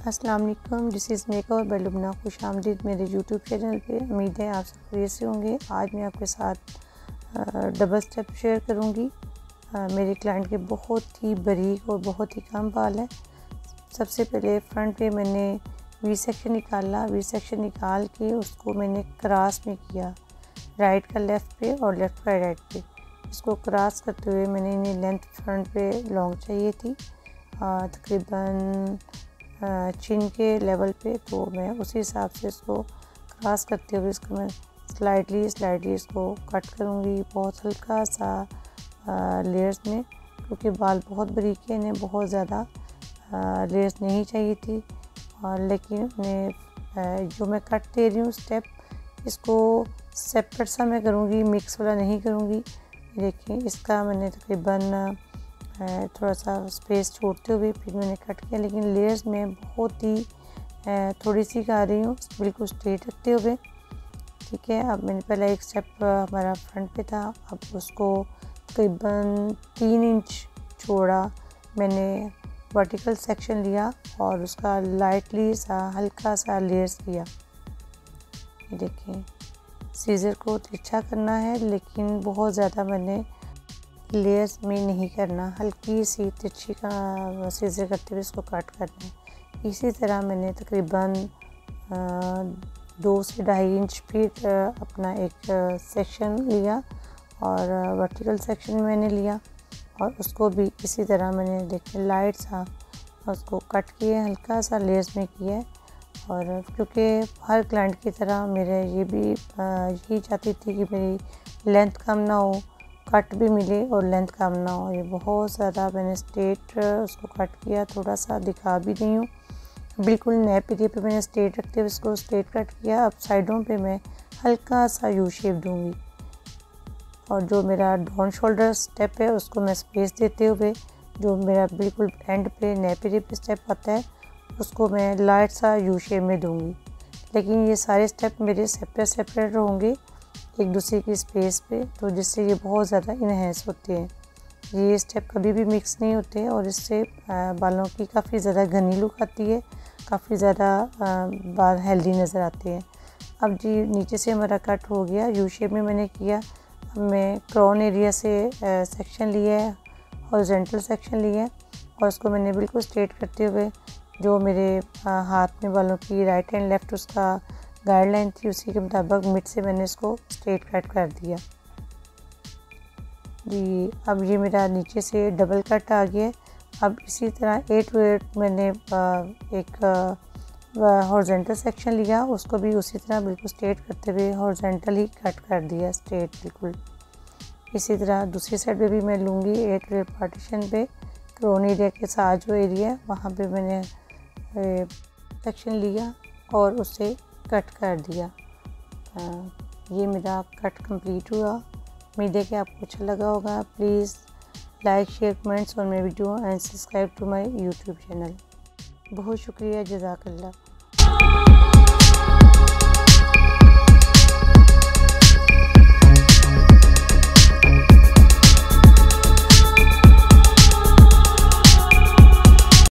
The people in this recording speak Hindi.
अस्सलाम वालेकुम, this is makeover by Lubna. खुश आमदीद मेरे यूट्यूब चैनल पे। उम्मीद है आप सब खैरियत से होंगे। आज मैं आपके साथ डबल स्टेप शेयर करूँगी। मेरे क्लाइंट के बहुत ही बारीक और बहुत ही कम बाल हैं। सबसे पहले फ्रंट पे मैंने वी सेक्शन निकाला। वी सेक्शन निकाल के उसको मैंने क्रॉस में किया, राइट का लेफ़्ट पे और लेफ़्ट का राइट पे। इसको क्रॉस करते हुए मैंने इन्हें लेंथ फ्रंट पे लॉन्ग चाहिए थी, तकरीबन चिन के लेवल पे, तो मैं उसी हिसाब से इसको क्रॉस करते हुए इसको मैं स्लाइडली इसको कट करूँगी, बहुत हल्का सा लेयर्स में, क्योंकि बाल बहुत बारीक है, इन्हें बहुत ज़्यादा लेयर्स नहीं चाहिए थी। लेकिन जो मैं कट दे रही हूँ स्टेप, इसको सेपरेट सा मैं करूँगी, मिक्स वाला नहीं करूँगी। देखिए इसका मैंने तकरीबन थोड़ा सा स्पेस छोड़ते हुए फिर मैंने कट किया, लेकिन लेयर्स में बहुत ही थोड़ी सी कर रही हूँ, बिल्कुल स्ट्रेट रखते हुए। ठीक है, अब मैंने पहला एक स्टेप हमारा फ्रंट पे था, अब उसको तकरीबन 3 इंच छोड़ा मैंने वर्टिकल सेक्शन लिया और उसका लाइटली सा हल्का सा लेयर्स किया। ये देखिए, सीज़र को तिरछा करना है, लेकिन बहुत ज़्यादा मैंने लेयर्स में नहीं करना, हल्की सी तिरछी का सीज़र करते हुए इसको कट करना है। इसी तरह मैंने तकरीबन 2 से 2.5 इंच फिर अपना एक सेक्शन लिया और वर्टिकल सेक्शन मैंने लिया और उसको भी इसी तरह मैंने देखिए लाइट सा उसको कट किया, हल्का सा लेयर्स में किया। और क्योंकि हर क्लाइंट की तरह मेरे ये भी यही चाहती थी कि मेरी लेंथ कम ना हो, कट भी मिले और लेंथ कम ना हो। ये बहुत ज़्यादा मैंने स्ट्रेट उसको कट किया, थोड़ा सा दिखा भी रही हूँ, बिल्कुल नैप एरिया पे मैंने स्ट्रेट रखते हुए इसको स्ट्रेट कट किया। अब साइडों पे मैं हल्का सा यू शेप दूँगी और जो मेरा डाउन शोल्डर स्टेप है उसको मैं स्पेस देते हुए, जो मेरा बिल्कुल एंड पे नैप एरिया पे स्टेप आता है उसको मैं लाइट सा यू शेप में दूँगी। लेकिन ये सारे स्टेप मेरे सेपरेट होंगे एक दूसरे की स्पेस पे, तो जिससे ये बहुत ज़्यादा इन्हेंस होते हैं। ये स्टेप कभी भी मिक्स नहीं होते और इससे बालों की काफ़ी ज़्यादा घनी लुक आती है, काफ़ी ज़्यादा बाल हेल्दी नज़र आते हैं। अब जी नीचे से हमारा कट हो गया, यू शेप में मैंने किया। अब मैं क्राउन एरिया से सेक्शन लिया है, हॉरिजॉन्टल सेक्शन लिया है और उसको मैंने बिल्कुल स्ट्रेट करते हुए, जो मेरे हाथ में बालों की राइट एंड लेफ़्ट उसका गाइडलाइन थी उसी के मुताबिक मिड से मैंने इसको स्ट्रेट कट कर दिया जी। अब ये मेरा नीचे से डबल कट आ गया। अब इसी तरह 8 टू 8 मैंने एक हॉरिजॉन्टल सेक्शन लिया, उसको भी उसी तरह बिल्कुल स्ट्रेट करते हुए हॉरिजॉन्टल ही कट कर दिया, स्ट्रेट बिल्कुल। इसी तरह दूसरी साइड पे भी मैं लूँगी 8 टू 8 पार्टीशन पे, क्राउन एरिया के साथ जो एरिया है वहाँ पे मैंने सेक्शन लिया और उससे कट कर दिया। ये मेरा कट कंप्लीट हुआ। उम्मीद है कि आपको अच्छा लगा होगा। Please like, share, comments on my video and subscribe to my YouTube channel. बहुत शुक्रिया, जज़ाकल्लाह।